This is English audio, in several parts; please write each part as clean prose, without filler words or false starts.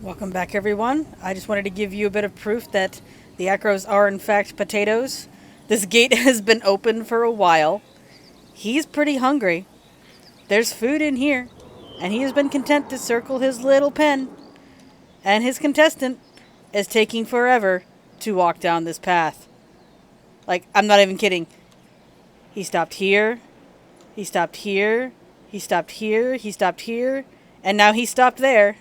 Welcome back, everyone. I just wanted to give you a bit of proof that the acros are, in fact, potatoes. This gate has been open for a while. He's pretty hungry. There's food in here, and he has been content to circle his little pen. And his contestant is taking forever to walk down this path. Like, I'm not even kidding. He stopped here, he stopped here, he stopped here, he stopped here, and now he stopped there.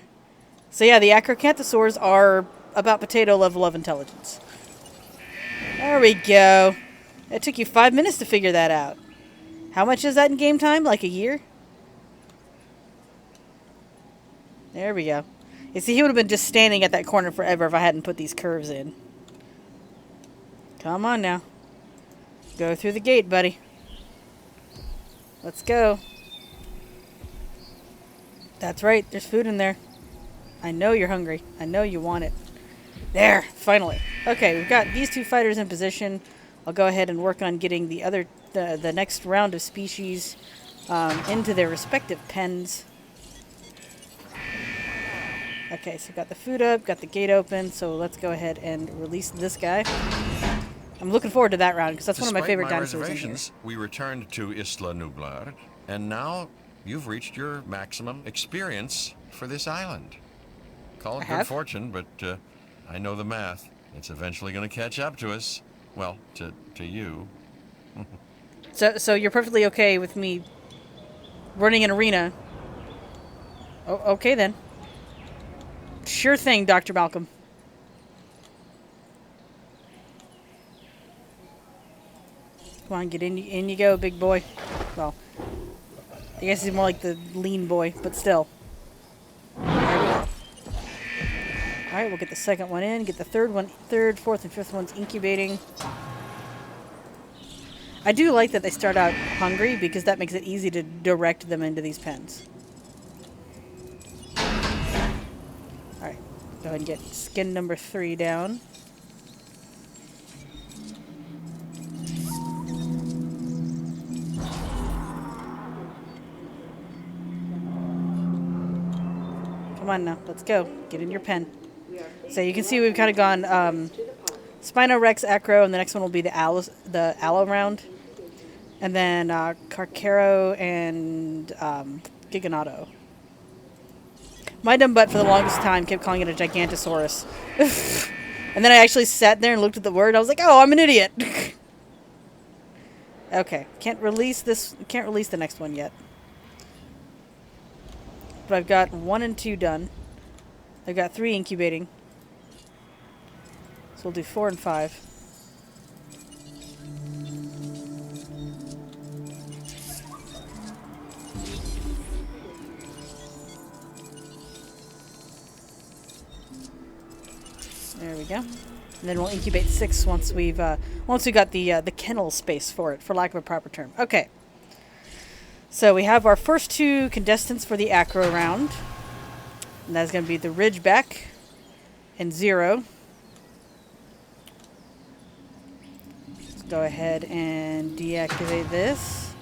So yeah, the acrocanthosaurs are about potato level of intelligence. There we go. It took you 5 minutes to figure that out. How much is that in game time? Like a year? There we go. You see, he would have been just standing at that corner forever if I hadn't put these curves in. Come on now. Go through the gate, buddy. Let's go. That's right, there's food in there. I know you're hungry. I know you want it. There, finally. Okay, we've got these two fighters in position. I'll go ahead and work on getting the next round of species into their respective pens. Okay, so got the food up, got the gate open, so let's go ahead and release this guy. I'm looking forward to that round because that's one of my favorite dinosaurs in here. We returned to Isla Nublar, and now you've reached your maximum experience for this island. Call it good fortune, but I know the math. It's eventually going to catch up to us. Well, to you. So you're perfectly okay with me running an arena? Oh, okay then. Sure thing, Dr. Malcolm. Come on, get in you go, big boy. Well, I guess he's more like the lean boy, but still. Alright, we'll get the second one in, get the third, fourth, and fifth ones incubating. I do like that they start out hungry because that makes it easy to direct them into these pens. Alright, go ahead and get skin number 3 down. Come on now, let's go. Get in your pen. So you can see we've kind of gone Spino, Rex, Acro, and the next one will be the Allo round. And then Carcaro and Giganato. My dumb butt for the longest time kept calling it a Gigantosaurus. And then I actually sat there and looked at the word. I was like, oh, I'm an idiot. Okay, can't release the next one yet. But I've got 1 and 2 done. I've got 3 incubating. So we'll do 4 and 5. There we go. And then we'll incubate 6 once we got the kennel space for it, for lack of a proper term. Okay. So we have our first 2 contestants for the acro round. And that's going to be the Ridgeback and 0. Let's go ahead and deactivate this.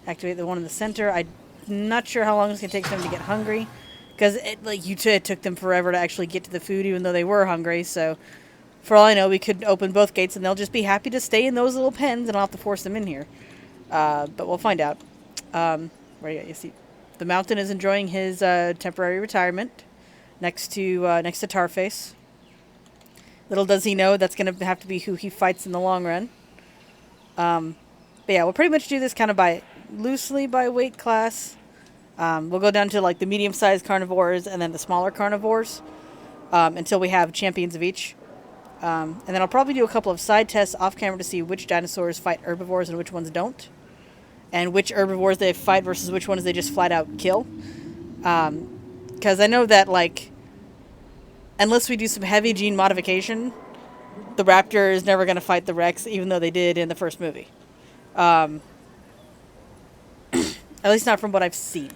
Activate the one in the center. I'm not sure how long it's going to take them to get hungry. Because it took them forever to actually get to the food even though they were hungry. So for all I know, we could open both gates and they'll just be happy to stay in those little pens and I'll have to force them in here. But we'll find out. You see, the Mountain is enjoying his temporary retirement next to Tarface. Little does he know that's going to have to be who he fights in the long run. But yeah, we'll pretty much do this kind of loosely by weight class. We'll go down to like the medium-sized carnivores and then the smaller carnivores until we have champions of each. And then I'll probably do a couple of side tests off camera to see which dinosaurs fight herbivores and which ones don't. And which herbivores they fight versus which ones they just flat out kill. Because I know that, unless we do some heavy gene modification, the raptor is never going to fight the Rex, even though they did in the first movie. At least not from what I've seen.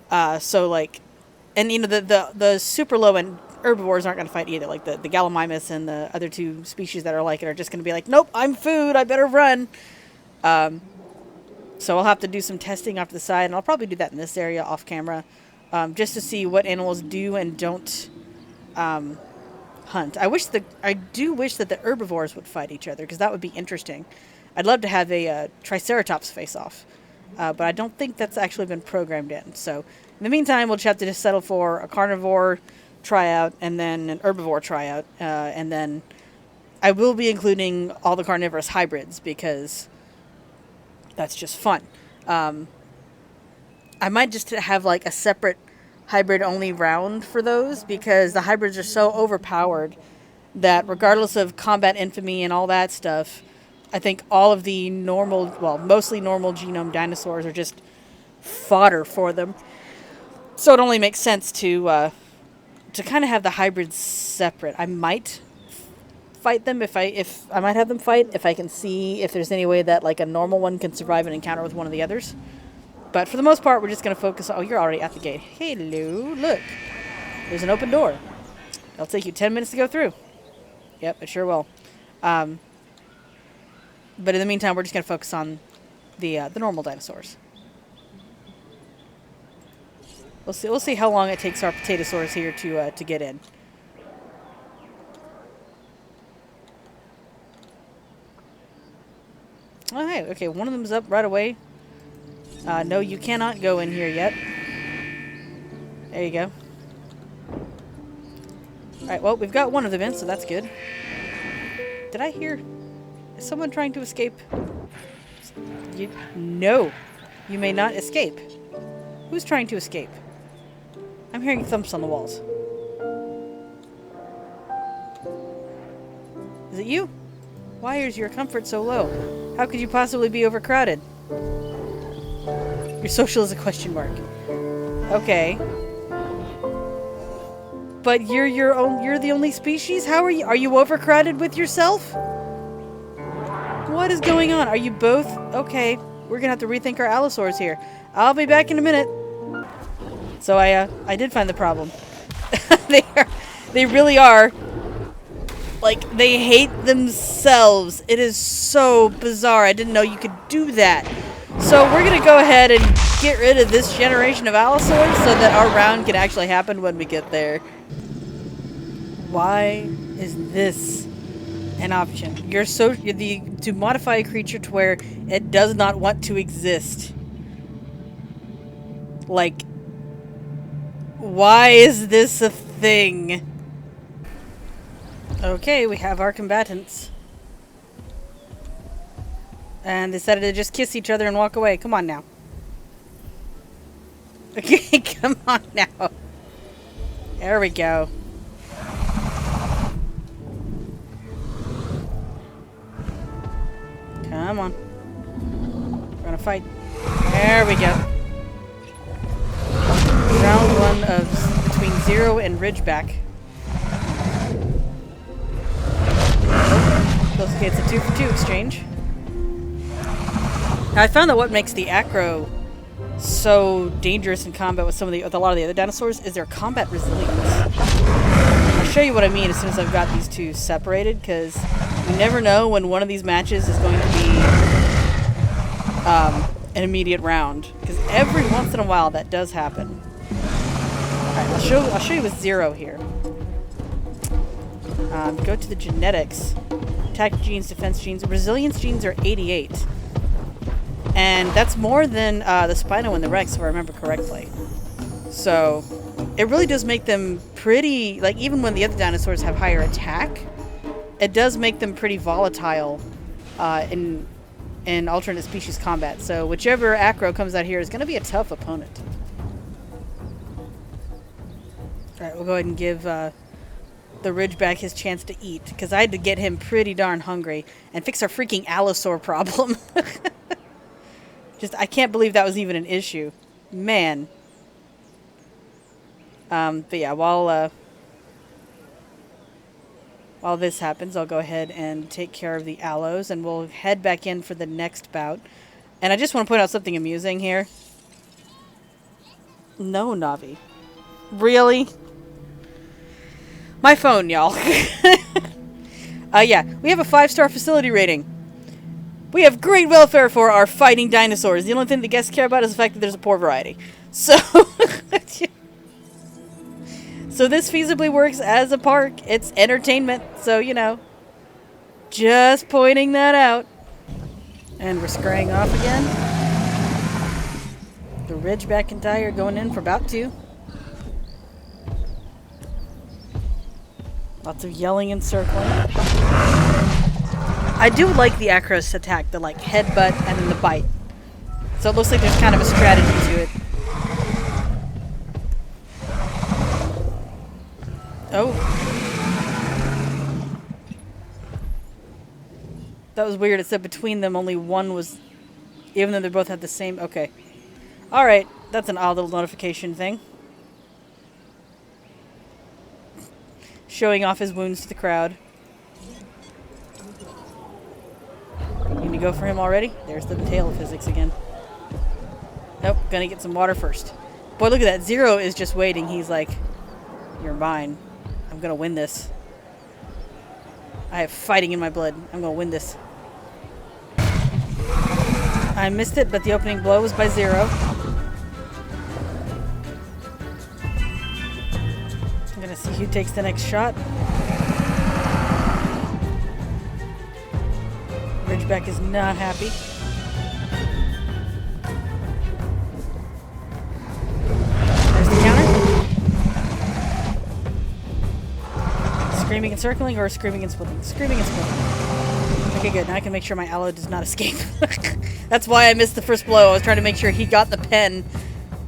And the super low-end herbivores aren't going to fight either. Like the Gallimimus and the other 2 species that are like it are just going to be like, nope, I'm food, I better run. So I'll have to do some testing off to the side, and I'll probably do that in this area off camera, just to see what animals do and don't hunt. I do wish that the herbivores would fight each other, because that would be interesting. I'd love to have a Triceratops face off, but I don't think that's actually been programmed in. So in the meantime, we'll just have to just settle for a carnivore tryout and then an herbivore tryout, and then I will be including all the carnivorous hybrids because that's just fun. I might just have like a separate hybrid only round for those, because the hybrids are so overpowered that regardless of combat infamy and all that stuff, I think all of the normal, well, mostly normal genome dinosaurs are just fodder for them. So it only makes sense to kind of have the hybrids separate. I might fight them if I might have them fight if I can see if there's any way that like a normal one can survive an encounter with one of the others. But for the most part, we're just going to focus on... Oh, you're already at the gate. Hello, look. There's an open door. It'll take you 10 minutes to go through. Yep, it sure will. But in the meantime, we're just going to focus on the normal dinosaurs. We'll see how long it takes our Potatosaurs here to get in. Oh, hey, okay, one of them's up right away. No, you cannot go in here yet. There you go. Alright, well, we've got one of them in, so that's good. Did I hear... Is someone trying to escape? No. You may not escape. Who's trying to escape? I'm hearing thumps on the walls. Is it you? Why is your comfort so low? How could you possibly be overcrowded? Your social is a question mark. Okay. But you're the only species? How are you? Are you overcrowded with yourself? What is going on? Are you both? Okay. We're gonna have to rethink our allosaurs here. I'll be back in a minute. So I did find the problem. They really are. Like, they hate themselves. It is so bizarre. I didn't know you could do that. So we're going to go ahead and get rid of this generation of allosaurs so that our round can actually happen when we get there. Why is this an option? To modify a creature to where it does not want to exist. Like, why is this a thing? Okay, we have our combatants. And they decided to just kiss each other and walk away. Come on now. Okay, come on now. There we go. Come on. We're gonna fight. There we go. Round one of between Zero and Ridgeback. Okay, it's a 2-for-2 exchange. Now, I found that what makes the acro so dangerous in combat with a lot of the other dinosaurs is their combat resilience. I'll show you what I mean as soon as I've got these two separated, because you never know when one of these matches is going to be an immediate round. Because every once in a while that does happen. Alright, I'll show you with Zero here. Go to the genetics. Attack genes, defense genes. Resilience genes are 88. And that's more than the Spino and the Rex, if I remember correctly. So, it really does make them pretty... Like, even when the other dinosaurs have higher attack, it does make them pretty volatile in alternate species combat. So, whichever acro comes out here is going to be a tough opponent. Alright, we'll go ahead and give... the Ridgeback his chance to eat, because I had to get him pretty darn hungry and fix our freaking allosaur problem. I can't believe that was even an issue. Man. But yeah, while this happens, I'll go ahead and take care of the allos, and we'll head back in for the next bout. And I just want to point out something amusing here. No, Navi. Really? My phone, y'all. Yeah, we have a 5-star facility rating. We have great welfare for our fighting dinosaurs. The only thing the guests care about is the fact that there's a poor variety. So So this feasibly works as a park. It's entertainment. So, you know, just pointing that out. And we're scurrying off again. The Ridgeback and Tire going in for about 2. Lots of yelling and circling. I do like the acros attack, the like headbutt and then the bite. So it looks like there's kind of a strategy to it. Oh. That was weird. It said between them only one was, even though they both had the same. Okay. Alright. That's an odd little notification thing. Showing off his wounds to the crowd. Need to go for him already? There's the tail physics again. Nope, gonna get some water first. Boy, look at that. Zero is just waiting. He's like, you're mine. I'm gonna win this. I have fighting in my blood. I'm gonna win this. I missed it, but the opening blow was by Zero. I'm gonna see who takes the next shot. Ridgeback is not happy. There's the counter. Screaming and circling or screaming and splitting? Screaming and splitting. Okay, good. Now I can make sure my aloe does not escape. That's why I missed the first blow. I was trying to make sure he got the pen.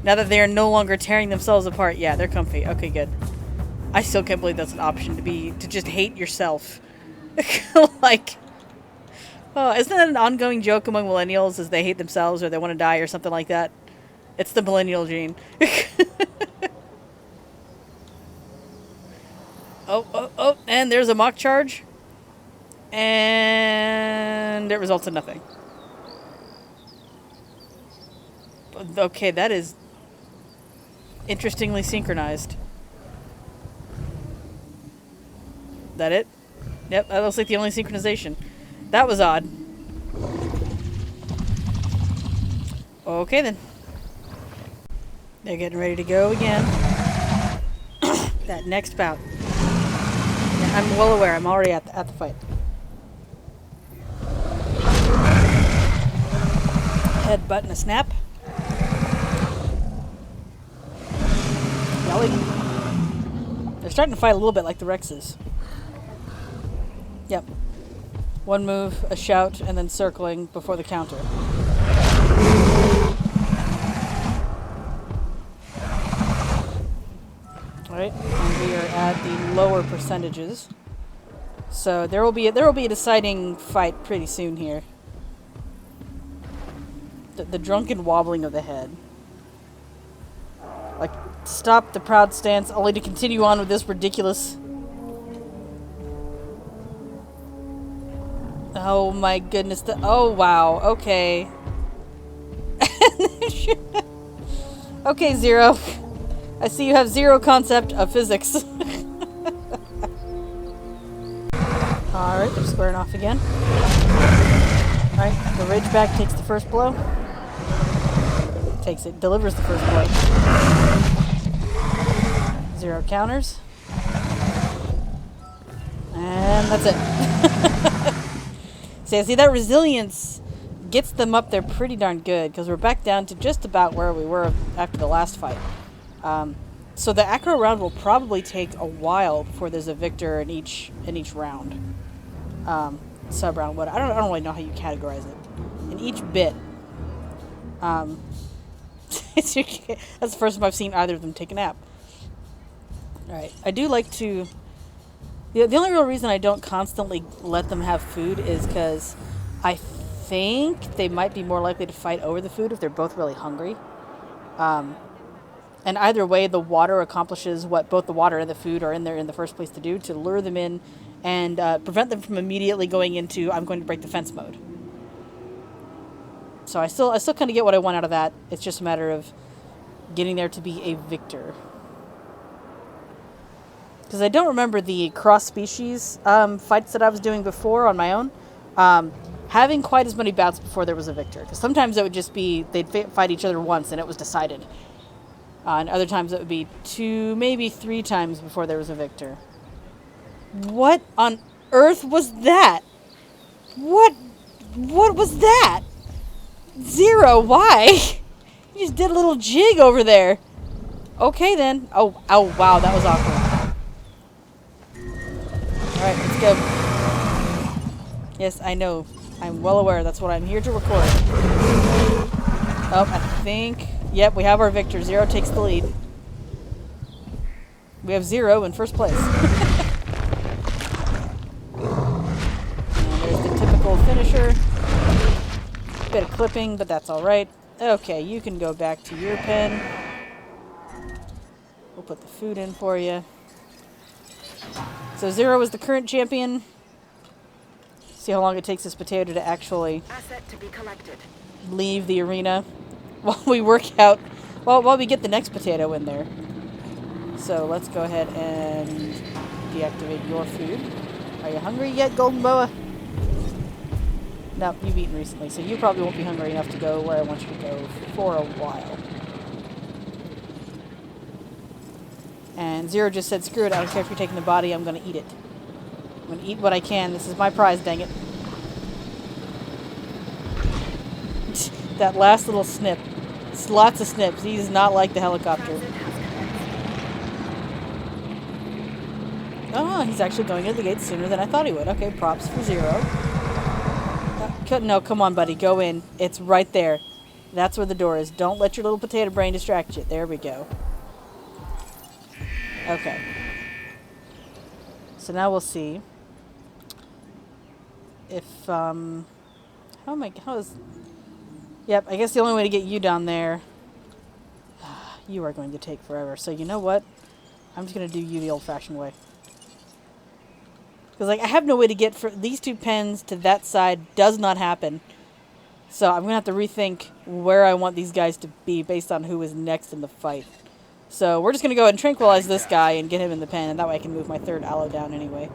Now that they are no longer tearing themselves apart. Yeah, they're comfy. Okay, good. I still can't believe that's an option to just hate yourself. Like, oh, isn't that an ongoing joke among millennials as they hate themselves or they want to die or something like that? It's the millennial gene. Oh, and there's a mock charge. And it results in nothing. Okay, that is interestingly synchronized. That it? Yep, that looks like the only synchronization. That was odd. Okay then. They're getting ready to go again. That next bout. Yeah, I'm well aware. I'm already at the fight. Headbutt and a snap. Yelling. They're starting to fight a little bit like the Rexes. Yep. One move, a shout, and then circling before the counter. Alright, and we are at the lower percentages. So there will be a deciding fight pretty soon here. The drunken wobbling of the head. Like, stop the proud stance only to continue on with this ridiculous... Oh my goodness, oh wow, okay. Okay, Zero. I see you have zero concept of physics. Alright, they're squaring off again. Alright, the Ridgeback takes the first blow. Takes it, delivers the first blow. Zero counters. And that's it. See, that resilience gets them up there pretty darn good, because we're back down to just about where we were after the last fight. So the acro round will probably take a while before there's a victor in each round. Sub round, what I don't really know how you categorize it. In each bit. That's the first time I've seen either of them take a nap. Alright, I do like to... The only real reason I don't constantly let them have food is because I think they might be more likely to fight over the food if they're both really hungry. And either way, the water accomplishes what both the water and the food are in there in the first place to do, to lure them in and prevent them from immediately going into I'm going to break the fence mode. So I still kind of get what I want out of that. It's just a matter of getting there to be a victor. Because I don't remember the cross-species fights that I was doing before on my own, having quite as many bouts before there was a victor. Because sometimes it would just be, they'd fight each other once and it was decided. And other times it would be 2, maybe 3 times before there was a victor. What on earth was that? What was that? Zero, why? You just did a little jig over there. Okay then. Oh, wow, that was awkward. Alright, let's go. Yes, I know. I'm well aware. That's what I'm here to record. Oh, I think... Yep, we have our victor. Zero takes the lead. We have Zero in first place. And there's the typical finisher. Bit of clipping, but that's alright. Okay, you can go back to your pen. We'll put the food in for you. So Zero is the current champion. See how long it takes this potato to actually leave the arena while we work out, while we get the next potato in there. So let's go ahead and deactivate your food. Are you hungry yet, Golden Boa? No, you've eaten recently, so you probably won't be hungry enough to go where I want you to go for a while. And Zero just said, screw it, I don't care if you're taking the body, I'm going to eat it. I'm going to eat what I can. This is my prize, dang it. That last little snip. It's lots of snips. He does not like the helicopter. Oh, he's actually going into the gate sooner than I thought he would. Okay, props for Zero. No, come on, buddy. Go in. It's right there. That's where the door is. Don't let your little potato brain distract you. There we go. Okay. So now we'll see if, yep, I guess the only way to get you down there, you are going to take forever. So you know what? I'm just going to do you the old-fashioned way. Because, like, I have no way to get these 2 pens to that side. Does not happen. So I'm going to have to rethink where I want these guys to be based on who is next in the fight. So we're just going to go ahead and tranquilize this guy and get him in the pen. And that way I can move my 3rd aloe down anyway.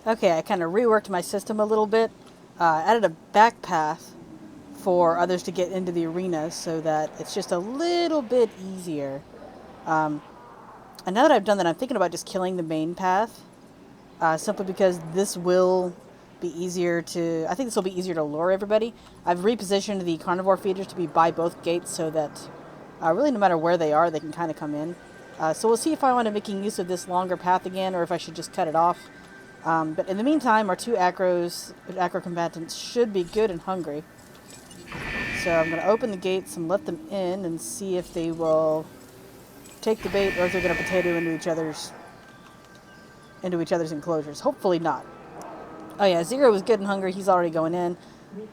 Okay, I kind of reworked my system a little bit. Added a back path for others to get into the arena so that it's just a little bit easier. And now that I've done that, I'm thinking about just killing the main path. Simply because this will be easier to... I think this will be easier to lure everybody. I've repositioned the carnivore feeders to be by both gates so that really no matter where they are, they can kind of come in. So we'll see if I want to making use of this longer path again or if I should just cut it off. But in the meantime, our 2 acro combatants should be good and hungry. So I'm going to open the gates and let them in and see if they will take the bait or if they're going to potato into each other's enclosures. Hopefully not. Oh yeah, Zero is good and hungry. He's already going in.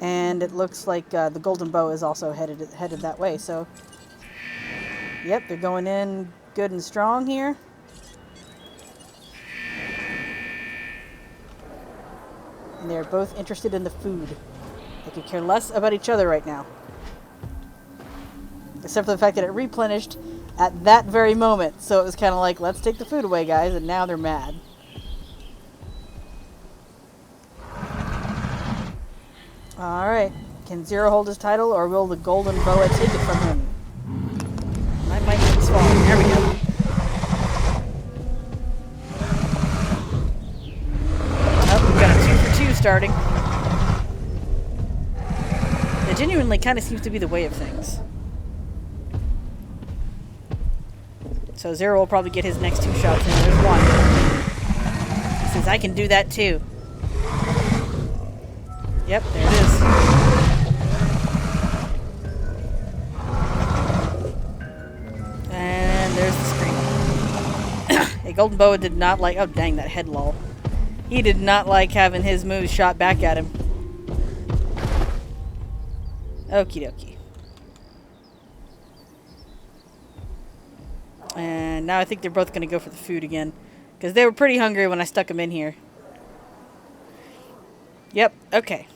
And it looks like the Golden Bow is also headed that way. So, yep, they're going in good and strong here. And they're both interested in the food. They could care less about each other right now. Except for the fact that it replenished at that very moment. So it was kind of like, let's take the food away, guys. And now they're mad. Alright. Can Zero hold his title, or will the Golden Boa take it from him? My mic keeps falling. There we go. Oh, we've got a 2 for 2 starting. It genuinely kind of seems to be the way of things. So Zero will probably get his next 2 shots in. There's one. He says, I can do that too. Yep, there it is. And there's the screen. Hey, Golden Boa did not like... Oh, dang, that head lol. He did not like having his moves shot back at him. Okie dokie. And now I think they're both going to go for the food again. Because they were pretty hungry when I stuck them in here. Yep, okay.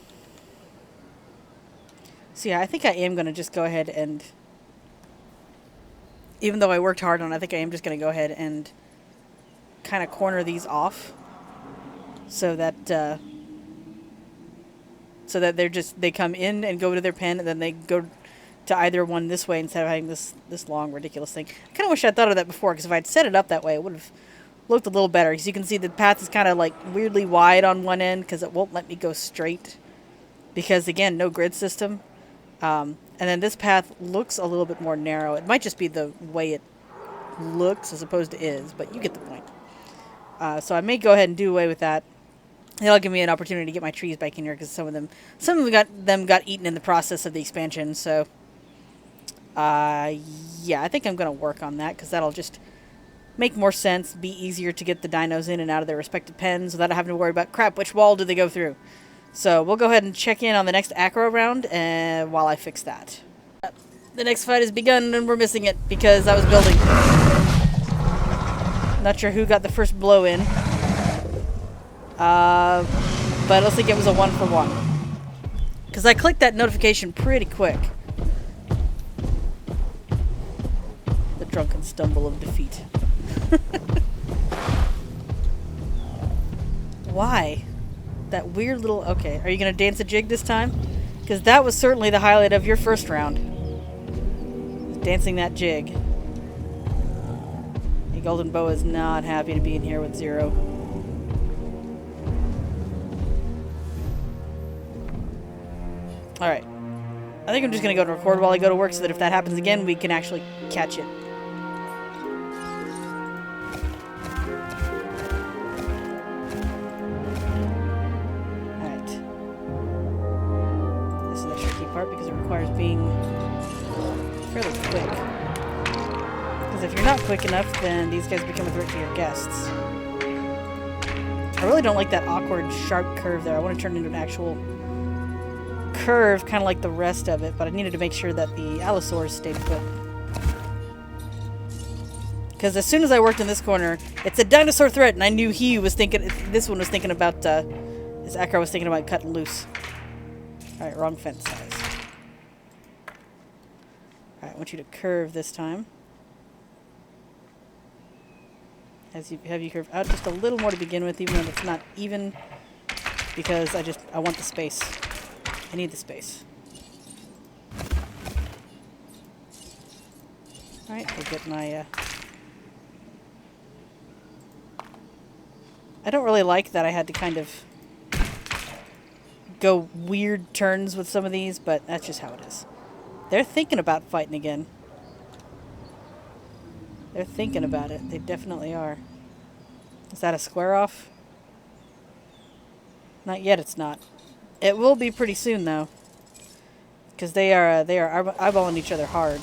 So yeah, I think I am going to just go ahead and... Even though I worked hard on it, I think I am just going to go ahead and kind of corner these off. So that they're just... They come in and go to their pen, and then they go to either one this way instead of having this long, ridiculous thing. I kind of wish I'd thought of that before, because if I'd set it up that way, it would have looked a little better. Because you can see the path is kind of like weirdly wide on one end because it won't let me go straight. Because, again, no grid system. And then this path looks a little bit more narrow. It might just be the way it looks as opposed to is, but you get the point. So I may go ahead and do away with that. That'll give me an opportunity to get my trees back in here because some of them got eaten in the process of the expansion. So, yeah, I think I'm going to work on that because that'll just make more sense, be easier to get the dinos in and out of their respective pens without having to worry about, crap, which wall do they go through? So we'll go ahead and check in on the next acro round while I fix that. The next fight has begun and we're missing it because I was building. Not sure who got the first blow in. But I don't think it was a 1-for-1. Because I clicked that notification pretty quick. The drunken stumble of defeat. Why? That weird little... Okay, are you going to dance a jig this time? Because that was certainly the highlight of your first round. Dancing that jig. The Golden Boa is not happy to be in here with Zero. Alright. I think I'm just going to go to record while I go to work so that if that happens again, we can actually catch it. Alright. This is the tricky part because it requires being fairly quick. Because if you're not quick enough, then these guys become a threat to your guests. I really don't like that awkward, sharp curve there. I want to turn it into an actual curve, kind of like the rest of it, but I needed to make sure that the allosaurs stayed put. Because as soon as I worked in this corner, it's a dinosaur threat, and I knew he was thinking, this one was thinking about, this acro was thinking about cutting loose. Alright, wrong fence size. Alright, I want you to curve this time. As you have you curve out just a little more to begin with, even though it's not even, because I want the space. I need the space. Alright, I'll get my, I don't really like that I had to kind of go weird turns with some of these, but that's just how it is. They're thinking about fighting again. They're thinking about it. They definitely are. Is that a square off? Not yet, it's not. It will be pretty soon, though. Because they are eyeballing each other hard.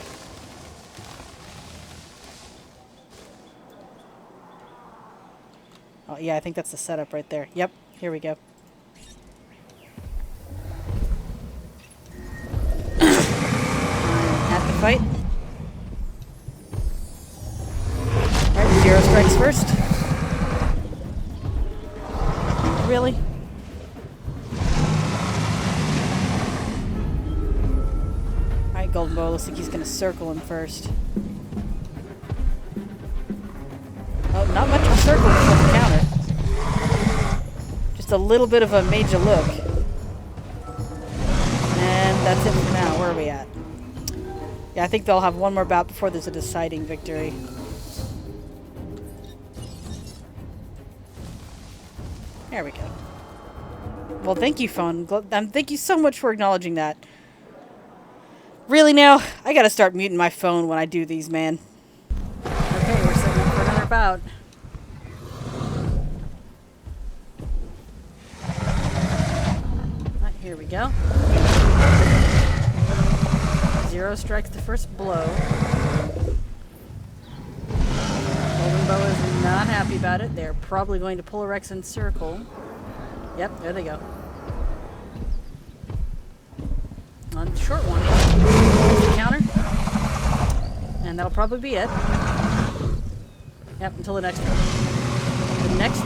Oh, yeah, I think that's the setup right there. Yep, here we go. At the fight. Alright, Zero strikes first. Really? Alright, Golden Boa looks like he's going to circle him first. Oh, not much of a circle before the counter. Just a little bit of a major look. And that's it for now. Where are we at? Yeah, I think they'll have one more bout before there's a deciding victory. There we go. Well, thank you, phone. Thank you so much for acknowledging that. Really now? I gotta start muting my phone when I do these, man. Okay, we're setting up for another bout. Right, here we go. Zero strikes the first blow. Golden Boa is not happy about it. They're probably going to pull a Rex and circle. Yep, there they go. On the short one. The counter. And that'll probably be it. Yep, until the next round. The next...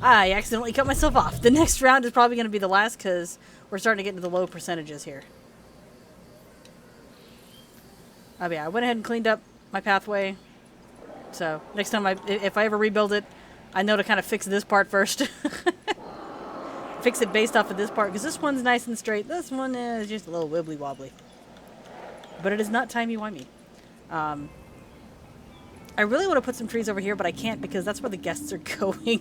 I accidentally cut myself off. The next round is probably going to be the last because we're starting to get into the low percentages here. Oh yeah, I went ahead and cleaned up my pathway. So, next time if I ever rebuild it, I know to kind of fix this part first. Fix it based off of this part, because this one's nice and straight. This one is just a little wibbly wobbly. but it is not timey-wimey. I really want to put some trees over here, but I can't because that's where the guests are going.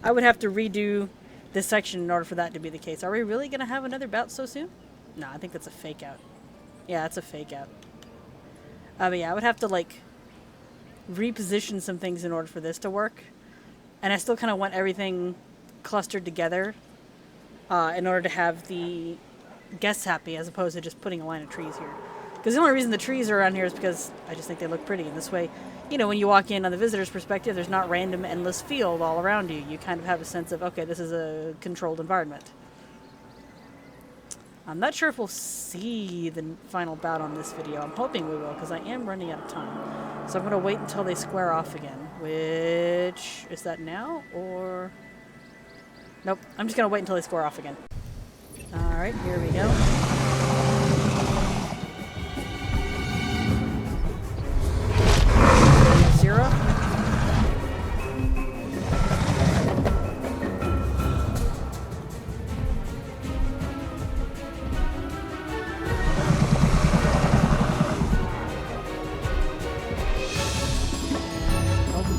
I would have to redo this section in order for that to be the case. Are we really going to have another bout so soon? No, I think that's a fake out. Yeah, that's a fake out. But yeah, I would have to, like, reposition some things in order for this to work. And I still kind of want everything clustered together in order to have the guests happy as opposed to just putting a line of trees here. Because the only reason the trees are around here is because I just think they look pretty. And this way, you know, when you walk in on the visitor's perspective, there's not random endless field all around you. You kind of have a sense of, okay, this is a controlled environment. I'm not sure if we'll see the final bout on this video. I'm hoping we will because I am running out of time. So I'm going to wait until they square off again. Which, is that now or... Nope, I'm just going to wait until they square off again. Alright, here we go. Zero.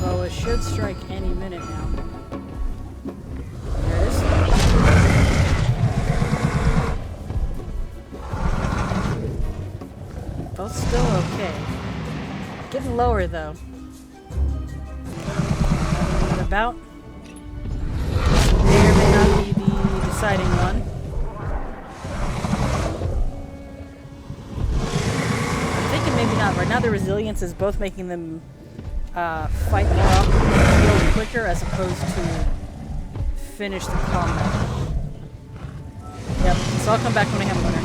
Boa should strike any minute now. There it is. Both still okay. Getting lower though. Another bout. May or may not be the deciding one. I'm thinking maybe not. Right now the resilience is both making them fight more often, heal quicker as opposed to finish the combat. Yep, so I'll come back when we have a winner.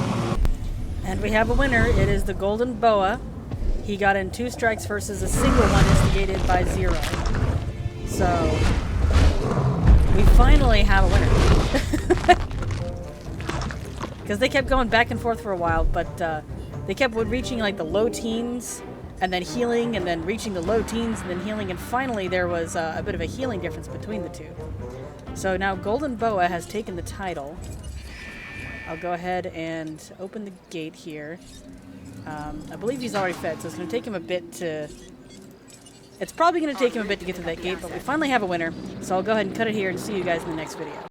And we have a winner. It is the Golden Boa. He got in 2 strikes versus a single one instigated by 0. So, we finally have a winner. Because they kept going back and forth for a while, but they kept reaching like the low teens and then healing, and then reaching the low teens, and then healing, and finally there was a bit of a healing difference between the two. So now Golden Boa has taken the title. I'll go ahead and open the gate here. I believe he's already fed, so it's going to take him a bit to... It's probably going to take him a bit to get to that gate, but we finally have a winner. So I'll go ahead and cut it here and see you guys in the next video.